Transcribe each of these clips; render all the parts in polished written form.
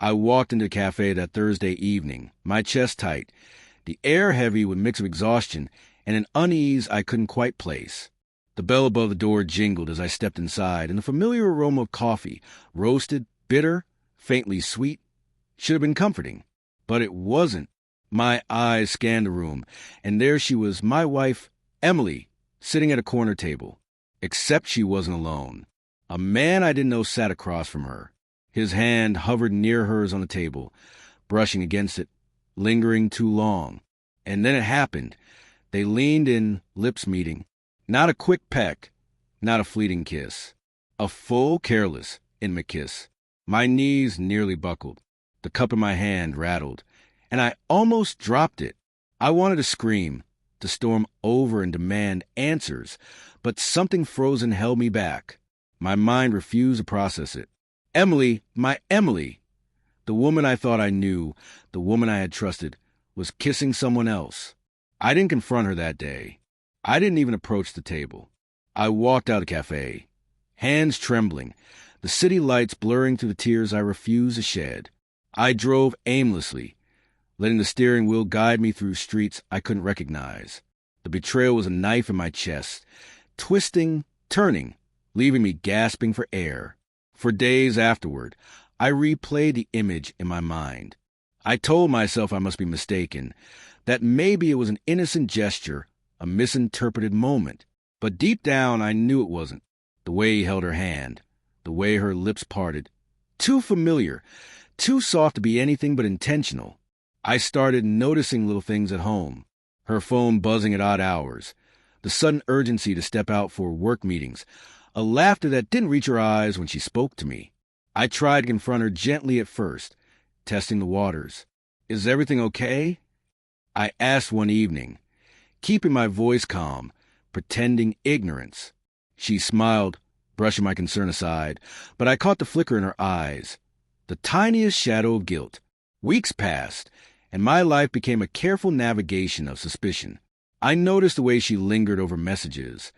I walked into the cafe that Thursday evening, my chest tight, the air heavy with a mix of exhaustion and an unease I couldn't quite place. The bell above the door jingled as I stepped inside, and the familiar aroma of coffee, roasted, bitter, faintly sweet, should have been comforting. But it wasn't. My eyes scanned the room, and there she was, my wife, Emily, sitting at a corner table. Except she wasn't alone. A man I didn't know sat across from her. His hand hovered near hers on the table, brushing against it, lingering too long. And then it happened. They leaned in, lips meeting. Not a quick peck, not a fleeting kiss. A full, careless, intimate kiss. My knees nearly buckled. The cup in my hand rattled, and I almost dropped it. I wanted to scream, to storm over and demand answers, but something frozen held me back. My mind refused to process it. Emily, my Emily, the woman I thought I knew, the woman I had trusted, was kissing someone else. I didn't confront her that day. I didn't even approach the table. I walked out of the cafe, hands trembling, the city lights blurring through the tears I refused to shed. I drove aimlessly, letting the steering wheel guide me through streets I couldn't recognize. The betrayal was a knife in my chest, twisting, turning, leaving me gasping for air. For days afterward, I replayed the image in my mind. I told myself I must be mistaken, that maybe it was an innocent gesture, a misinterpreted moment. But deep down, I knew it wasn't. The way he held her hand, the way her lips parted. Too familiar, too soft to be anything but intentional. I started noticing little things at home. Her phone buzzing at odd hours, the sudden urgency to step out for work meetings, a laughter that didn't reach her eyes when she spoke to me. I tried to confront her gently at first, testing the waters. Is everything okay? I asked one evening, keeping my voice calm, pretending ignorance. She smiled, brushing my concern aside, but I caught the flicker in her eyes, the tiniest shadow of guilt. Weeks passed, and my life became a careful navigation of suspicion. I noticed the way she lingered over messages,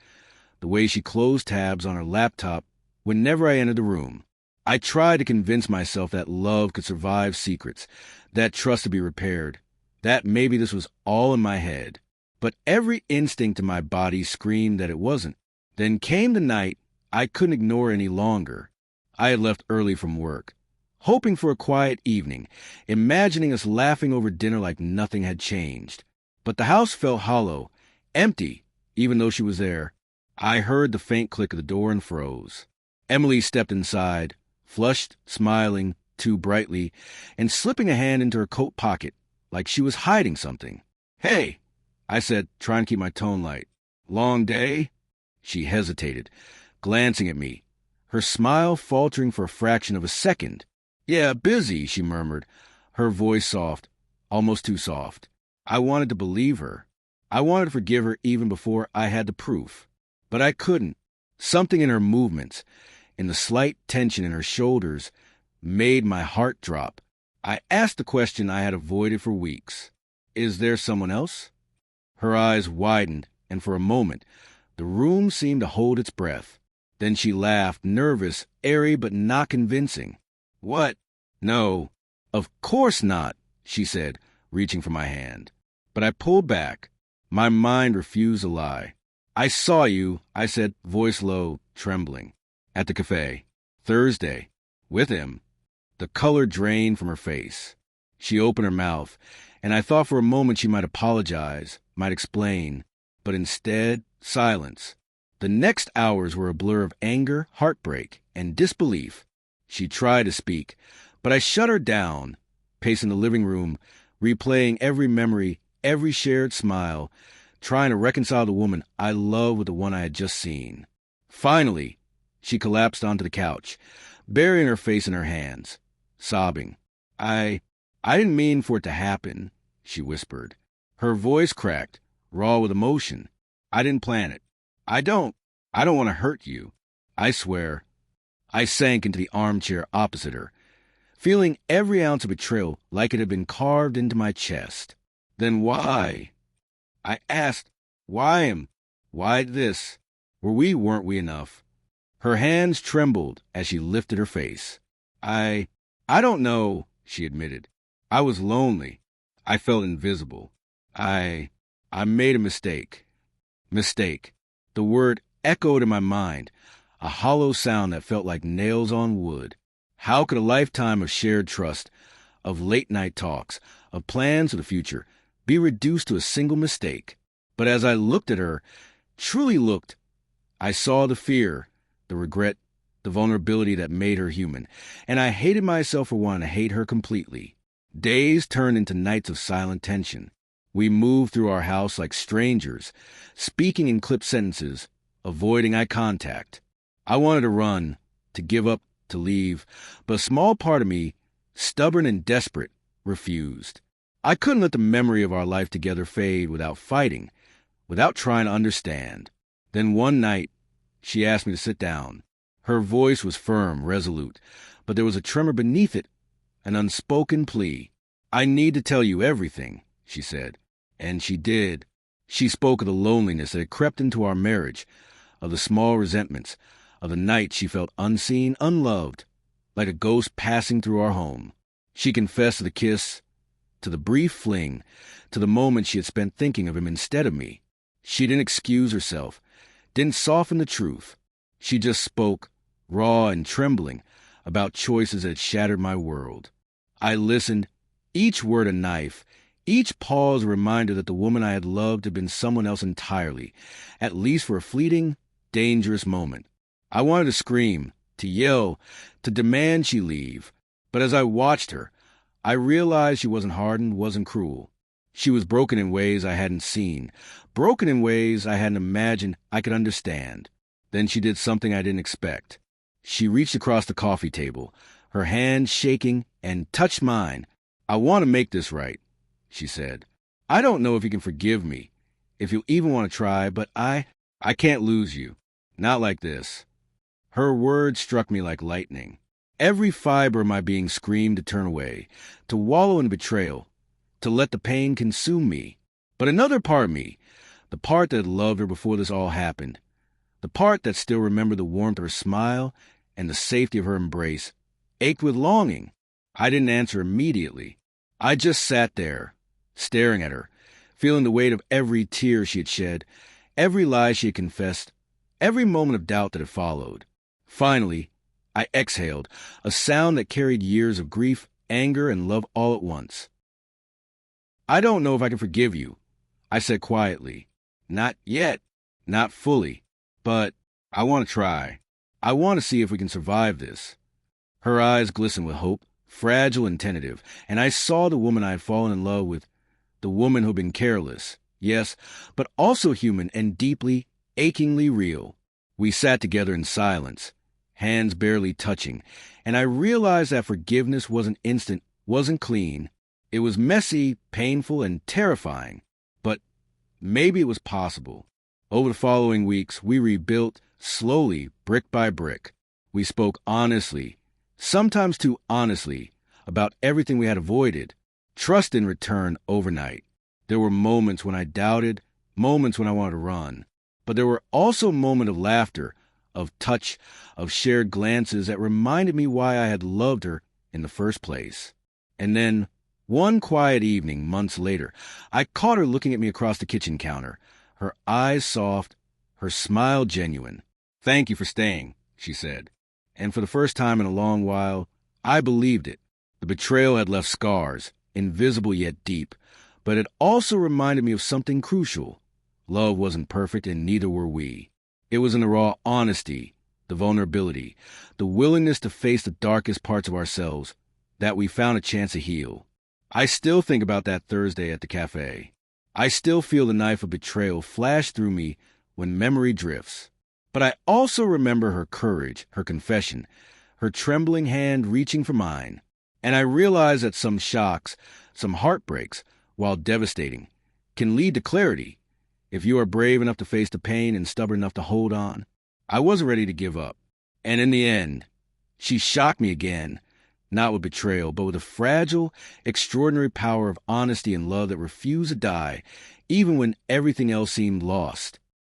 the way she closed tabs on her laptop whenever I entered the room. I tried to convince myself that love could survive secrets, that trust could be repaired, that maybe this was all in my head. But every instinct in my body screamed that it wasn't. Then came the night I couldn't ignore any longer. I had left early from work, hoping for a quiet evening, imagining us laughing over dinner like nothing had changed. But the house felt hollow, empty, even though she was there. I heard the faint click of the door and froze. Emily stepped inside, flushed, smiling, too brightly, and slipping a hand into her coat pocket like she was hiding something. "Hey," I said, trying to keep my tone light. "Long day?" She hesitated, glancing at me, her smile faltering for a fraction of a second. "Yeah, busy," she murmured, her voice soft, almost too soft. I wanted to believe her. I wanted to forgive her even before I had the proof. But I couldn't. Something in her movements, in the slight tension in her shoulders, made my heart drop. I asked the question I had avoided for weeks. "Is there someone else?" Her eyes widened, and for a moment, the room seemed to hold its breath. Then she laughed, nervous, airy, but not convincing. "What? No, of course not," she said, reaching for my hand. But I pulled back. My mind refused to lie. "I saw you," I said, voice low, trembling, "at the cafe. Thursday. With him." The color drained from her face. She opened her mouth, and I thought for a moment she might apologize, might explain, but instead, silence. The next hours were a blur of anger, heartbreak, and disbelief. She tried to speak, but I shut her down, pacing the living room, replaying every memory, every shared smile, trying to reconcile the woman I loved with the one I had just seen. Finally, she collapsed onto the couch, burying her face in her hands, sobbing. I didn't mean for it to happen," she whispered. Her voice cracked, raw with emotion. "I didn't plan it. I don't want to hurt you. I swear." I sank into the armchair opposite her, feeling every ounce of betrayal like it had been carved into my chest. "Then why?" I asked. "Why him? Why this? Weren't we enough?" Her hands trembled as she lifted her face. I don't know," she admitted. I was lonely. I felt invisible. I made a mistake. Mistake. The word echoed in my mind, a hollow sound that felt like nails on wood. How could a lifetime of shared trust, of late-night talks, of plans for the future, be reduced to a single mistake? But as I looked at her, truly looked, I saw the fear, the regret, the vulnerability that made her human, and I hated myself for wanting to hate her completely. Days turned into nights of silent tension. We moved through our house like strangers, speaking in clipped sentences, avoiding eye contact. I wanted to run, to give up, to leave, but a small part of me, stubborn and desperate, refused. I couldn't let the memory of our life together fade without fighting, without trying to understand. Then one night, she asked me to sit down. Her voice was firm, resolute, but there was a tremor beneath it, an unspoken plea. I need to tell you everything, she said. And she did. She spoke of the loneliness that had crept into our marriage, of the small resentments, of the night she felt unseen, unloved, like a ghost passing through our home. She confessed to the kiss, to the brief fling, to the moment she had spent thinking of him instead of me. She didn't excuse herself, didn't soften the truth. She just spoke, raw and trembling, about choices that had shattered my world. I listened, each word a knife, each pause a reminder that the woman I had loved had been someone else entirely, at least for a fleeting, dangerous moment. I wanted to scream, to yell, to demand she leave, but as I watched her, I realized she wasn't hardened, wasn't cruel. She was broken in ways I hadn't seen, broken in ways I hadn't imagined I could understand. Then she did something I didn't expect. She reached across the coffee table, her hand shaking, and touched mine. I want to make this right, she said. I don't know if you can forgive me, if you'll even want to try, but I can't lose you. Not like this. Her words struck me like lightning. Every fiber of my being screamed to turn away, to wallow in betrayal, to let the pain consume me. But another part of me, the part that had loved her before this all happened, the part that still remembered the warmth of her smile and the safety of her embrace, ached with longing. I didn't answer immediately. I just sat there, staring at her, feeling the weight of every tear she had shed, every lie she had confessed, every moment of doubt that had followed. Finally, I exhaled, a sound that carried years of grief, anger, and love all at once. I don't know if I can forgive you, I said quietly. Not yet, not fully, but I want to try. I want to see if we can survive this. Her eyes glistened with hope, fragile and tentative, and I saw the woman I had fallen in love with, the woman who had been careless, yes, but also human and deeply, achingly real. We sat together in silence, hands barely touching, and I realized that forgiveness wasn't instant, wasn't clean. It was messy, painful, and terrifying, but maybe it was possible. Over the following weeks, we rebuilt, slowly, brick by brick. We spoke honestly, sometimes too honestly, about everything we had avoided. Trust in return overnight. There were moments when I doubted, moments when I wanted to run. But there were also moments of laughter, of touch, of shared glances that reminded me why I had loved her in the first place. And then, one quiet evening, months later, I caught her looking at me across the kitchen counter, her eyes soft, her smile genuine. "Thank you for staying," she said. And for the first time in a long while, I believed it. The betrayal had left scars, invisible yet deep, but it also reminded me of something crucial. Love wasn't perfect, and neither were we. It was in the raw honesty, the vulnerability, the willingness to face the darkest parts of ourselves that we found a chance to heal. I still think about that Thursday at the cafe. I still feel the knife of betrayal flash through me when memory drifts. But I also remember her courage, her confession, her trembling hand reaching for mine. And I realize that some shocks, some heartbreaks, while devastating, can lead to clarity if you are brave enough to face the pain and stubborn enough to hold on. I wasn't ready to give up. And in the end, she shocked me again, not with betrayal, but with a fragile, extraordinary power of honesty and love that refused to die, even when everything else seemed lost.